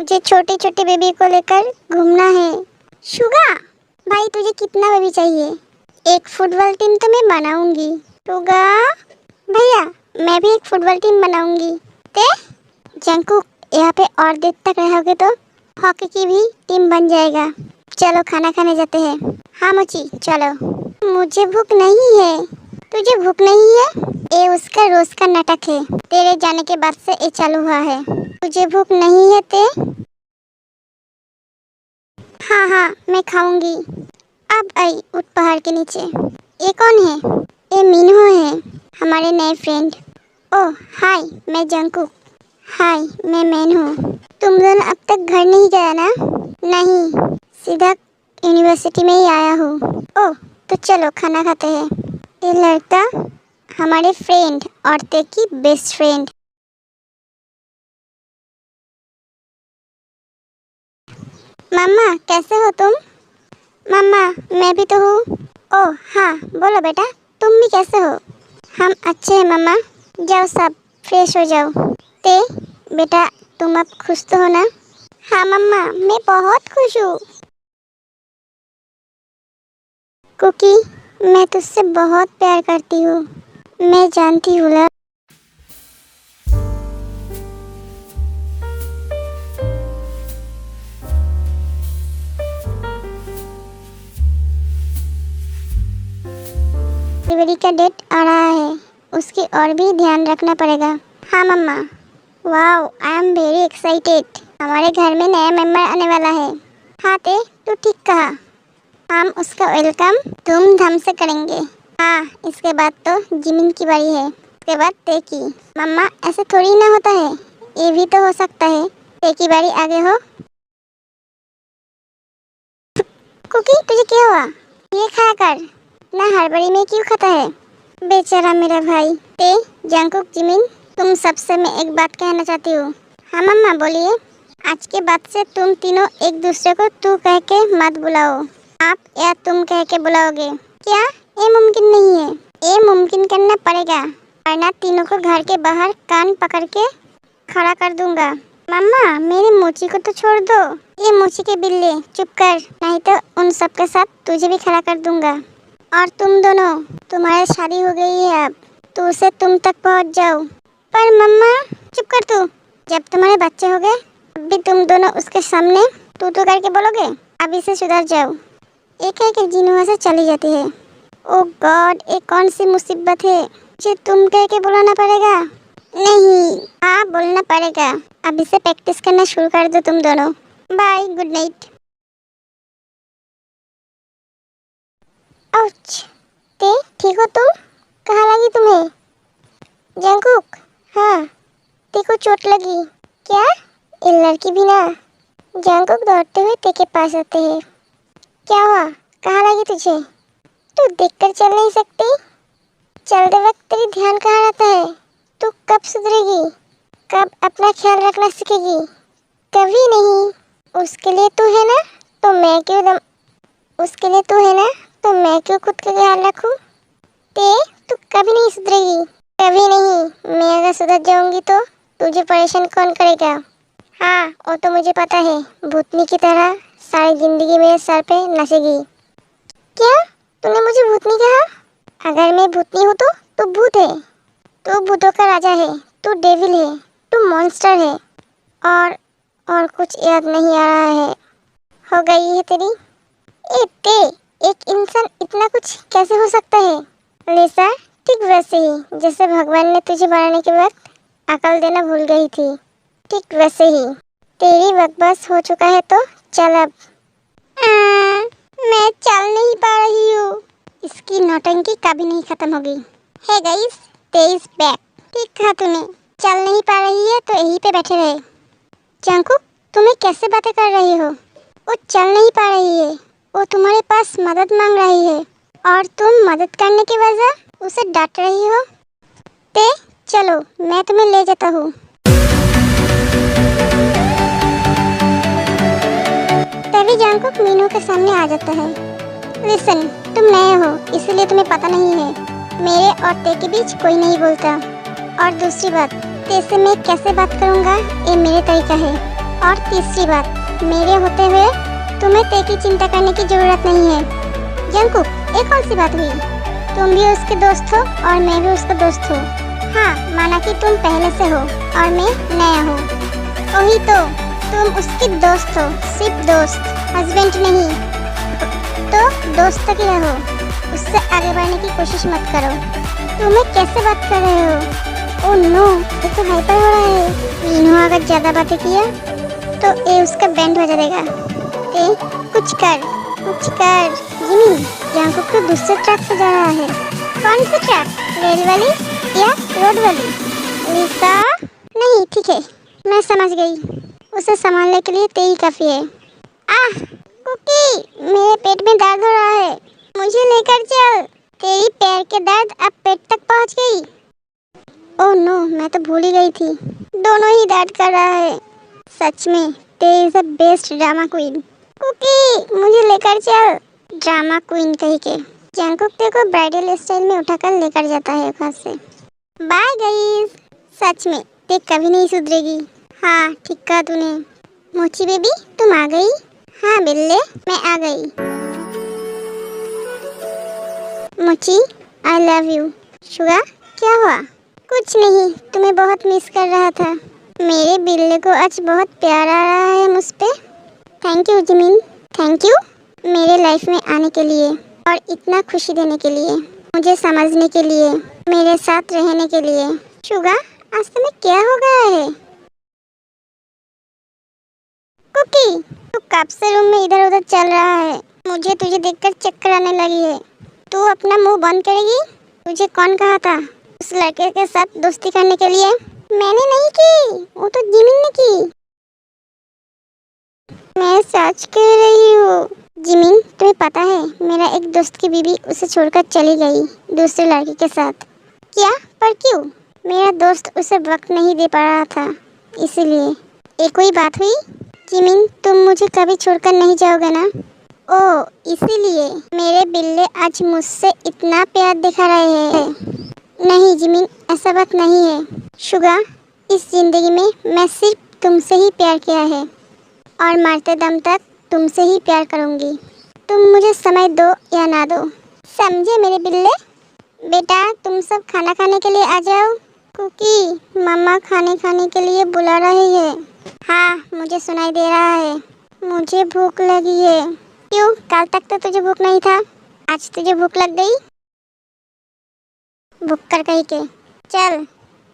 मुझे छोटे छोटे बेबी को लेकर घूमना है। शुगा, भाई तुझे कितना बेबी चाहिए? एक फुटबॉल टीम तो मैं बनाऊंगी। शुगा भैया, मैं भी एक फुटबॉल टीम बनाऊंगी। ते जंकुक, यहाँ पे और देर तक रहोगे तो हॉकी की भी टीम बन जाएगा। चलो खाना खाने जाते हैं। हाँ मोची चलो। मुझे भूख नहीं है। तुझे भूख नहीं है? ये उसका रोज का नाटक है। तेरे जाने के बाद से ये चालू हुआ है। तुझे भूख नहीं है ते? हाँ हाँ मैं खाऊंगी। अब आई उठ पहाड़ के नीचे। ये कौन है? ये मीनू है, हमारे नए फ्रेंड। ओह हाय, मैं जंकुक। हाय मैं मैन हूँ। तुम दोनों अब तक घर नहीं गया ना? नहीं, सीधा यूनिवर्सिटी में ही आया हूँ। ओह तो चलो खाना खाते हैं। ये लड़का हमारे फ्रेंड और ते की बेस्ट फ्रेंड। मम्मा कैसे हो तुम? मम्मा मैं भी तो हूँ। ओह हाँ बोलो बेटा, तुम भी कैसे हो? हम अच्छे हैं मम्मा। जाओ सब फ्रेश हो जाओ। ते बेटा तुम अब खुश तो हो ना? हाँ मम्मा मैं बहुत खुश हूँ। कुकी, मैं तुझसे बहुत प्यार करती हूँ। मैं जानती हूँ लव। डिलीवरी का डेट आ रहा है, उसकी और भी ध्यान रखना पड़ेगा। हाँ मम्मा। Wow I am very excited. हमारे घर में नया मेंबर आने वाला है। हाँ ते तू ठीक कहा। हम उसका वेलकम धूमधाम से करेंगे। हाँ इसके बाद तो जिमिन की बारी है, उसके बाद ते की। मम्मा ऐसे थोड़ी ना होता है, ये भी तो हो सकता है ते की बारी आगे हो। कुकी तुझे क्या हुआ? ये खाया कर ना, हड़बड़ी में क्यों खाता है? बेचारा मेरा भाई। ते जंकुक जिमिन, तुम सबसे मैं एक बात कहना चाहती हूँ। हाँ मम्मा बोलिए। आज के बाद से तुम तीनों एक दूसरे को तू कह के मत बुलाओ, आप या तुम कह के बुलाओगे। क्या ये मुमकिन नहीं है? ये मुमकिन करना पड़ेगा, वरना तीनों को घर के बाहर कान पकड़ के खड़ा कर दूंगा। मम्मा मेरी मोची को तो छोड़ दो। ये मोची के बिल्ले चुप कर, नहीं तो उन सब के साथ तुझे भी खड़ा कर दूंगा। और तुम दोनों, तुम्हारी शादी हो गई है अब, तो से तुम तक पहुंच जाओ। पर मम्मा चुप कर तू। जब तुम्हारे बच्चे हो गए अब भी तुम दोनों उसके सामने तू तो करके बोलोगे। अभी से सुधर जाओ। एक है कि जिनुआ से चली जाती है। ओ गॉड, ये कौन सी मुसीबत है? मुझे तुम कह के बुलाना पड़ेगा। नहीं हाँ बोलना पड़ेगा। अभी से प्रैक्टिस करना शुरू कर दो तुम दोनों। Bye good night. आउच। ते ठीक हो तुम? कहाँ लगी तुम्हें? जंकुक, हाँ ते को चोट लगी क्या? ये लड़की भी ना। जंकुक दौड़ते हुए ते के पास आते हैं। क्या हुआ, कहाँ लगी तुझे? तू देखकर चल नहीं सकती? चलते वक्त तेरी ध्यान कहाँ रहता है? तू कब सुधरेगी? कब अपना ख्याल रखना सीखेगी? कभी नहीं। उसके लिए तू है ना, तो मैं क्यों उसके लिए तू है ना, तो मैं क्यों खुद का ख्याल रखूं? ते तू कभी नहीं सुधरेगी, कभी नहीं। मैं अगर सुधर जाऊंगी तो तुझे परेशान कौन करेगा? हाँ वो तो मुझे पता है, भूतनी की तरह सारी जिंदगी मेरे सर पे नचेगी। क्या तूने मुझे भूतनी कहा? अगर मैं भूतनी हूँ तो तू भूत है। तू भूतों का राजा है, तू डेविल है, तू मॉन्स्टर है। और कुछ याद नहीं आ रहा है। हो गई है तेरी। ए ते, एक इंसान इतना कुछ कैसे हो सकता है? लिसा ठीक वैसे ही जैसे भगवान ने तुझे बनाने के वक्त अकल देना भूल गई थी, ठीक वैसे ही। तेरी बकवास हो चुका है तो चल अब। मैं चल नहीं पा रही हूँ। इसकी नौटंकी कभी नहीं खत्म होगी। हे गाइस, ते इज बैक। ठीक कहा तूने, चल नहीं पा रही है तो यहीं पे बैठे रहे। जंकुक तुम्हें कैसे बातें कर रही हो? वो चल नहीं पा रही है, वो तुम्हारे पास मदद मांग रही है और तुम मदद करने की वजह उसे डांट रही हो। ते चलो मैं तुम्हें ले जाता हूँ। तभी जंकुक मीनू के सामने आ जाता है। लिसन, तुम नए हो इसलिए तुम्हें पता नहीं है, मेरे और ते के बीच कोई नहीं बोलता। और दूसरी बात, ते से मैं कैसे बात करूँगा ये मेरे तरीका है। और तीसरी बात, मेरे होते हुए तुम्हें ते की चिंता करने की जरूरत नहीं है। जंकुक, एक कौन सी बात हुई? तुम भी उसके दोस्त हो और मैं भी उसका दोस्त हूँ। हाँ, माना कि तुम पहले से हो और मैं नया हूँ। वही तो, तुम उसकी दोस्त हो, सिर्फ दोस्त, हस्बैंड नहीं। तो दोस्त तक ही रहो, उससे आगे बढ़ने की कोशिश मत करो। तुम्हें कैसे बात कर रहे हो? ओह नो, ये तो हाइपर हो रहा है। मीनू अगर ज्यादा बातें किया तो ये उसका बैंड हो जाएगा। ए, कुछ कर, कुछ कर। जिमी, जंकुक तो दूसरे ट्रैक से जा रहा है। कौन सा ट्रैक? रेल वाली या रोड वाली? लिसा, नहीं, ठीक है, मैं समझ गई। उसे संभालने के लिए तेरी काफी है। आह, कुकी, मेरे पेट में दर्द हो रहा है, मुझे लेकर चल। तेरी पैर के दर्द अब पेट तक पहुंच गई। ओह नो, मैं तो भूल ही गई थी, दोनों ही दर्द कर रहा है। सच में तेरी is the best drama queen. Cookie, मुझे लेकर चल। ड्रामा क्वीन कही के। जंकुक तेरे को ब्राइडल स्टाइल में उठाकर लेकर जाता है वहाँ से। Bye guys. सच में ते कभी नहीं सुधरेगी। हाँ, ठीक कहा तूने। मोची बेबी, तुम आ गई? हाँ बिल्ले, मैं आ गई। मोची, आई लव यू। शुगा, क्या हुआ? कुछ नहीं, तुम्हें बहुत मिस कर रहा था। मेरे बिल्ले को आज बहुत प्यार आ रहा है मुझ पे। Thank you Jimin, thank you मेरे लाइफ में आने के लिए और इतना खुशी देने के लिए, मुझे समझने के लिए, मेरे साथ रहने के लिए। शुगा, आज तुम्हें क्या हो गया है? कुकी, तू कब से रूम में इधर उधर चल रहा है? मुझे तुझे देखकर चक्कर आने लगी है। तू अपना मुंह बंद करेगी? तुझे कौन कहा था उस लड़के के साथ दोस्ती करने के लिए? मैंने नहीं की, वो तो जिमिन ने की। मैं सच कह रही हूँ। जिमिन, तुम्हें पता है मेरा एक दोस्त की बीवी उसे छोड़कर चली गई दूसरे लड़के के साथ। क्या? पर क्यों? मेरा दोस्त उसे वक्त नहीं दे पा रहा था, इसीलिए। ये कोई बात हुई? जिमिन, तुम मुझे कभी छोड़कर नहीं जाओगे ना? ओह, इसीलिए मेरे बिल्ले आज मुझसे इतना प्यार दिखा रहे हैं। नहीं जिमिन, ऐसा बात नहीं है। शुगा, इस जिंदगी में मैं सिर्फ तुमसे ही प्यार किया है और मरते दम तक तुमसे ही प्यार करूंगी। तुम मुझे समय दो या ना दो, समझे मेरे बिल्ले? बेटा, तुम सब खाना खाने के लिए आ जाओ। कुकी, मम्मा खाने खाने के लिए बुला रही है। हाँ, मुझे सुनाई दे रहा है। मुझे भूख लगी है। क्यों, कल तक तो तुझे भूख नहीं था, आज तुझे भूख लग गई? भूख कर कहीं के। चल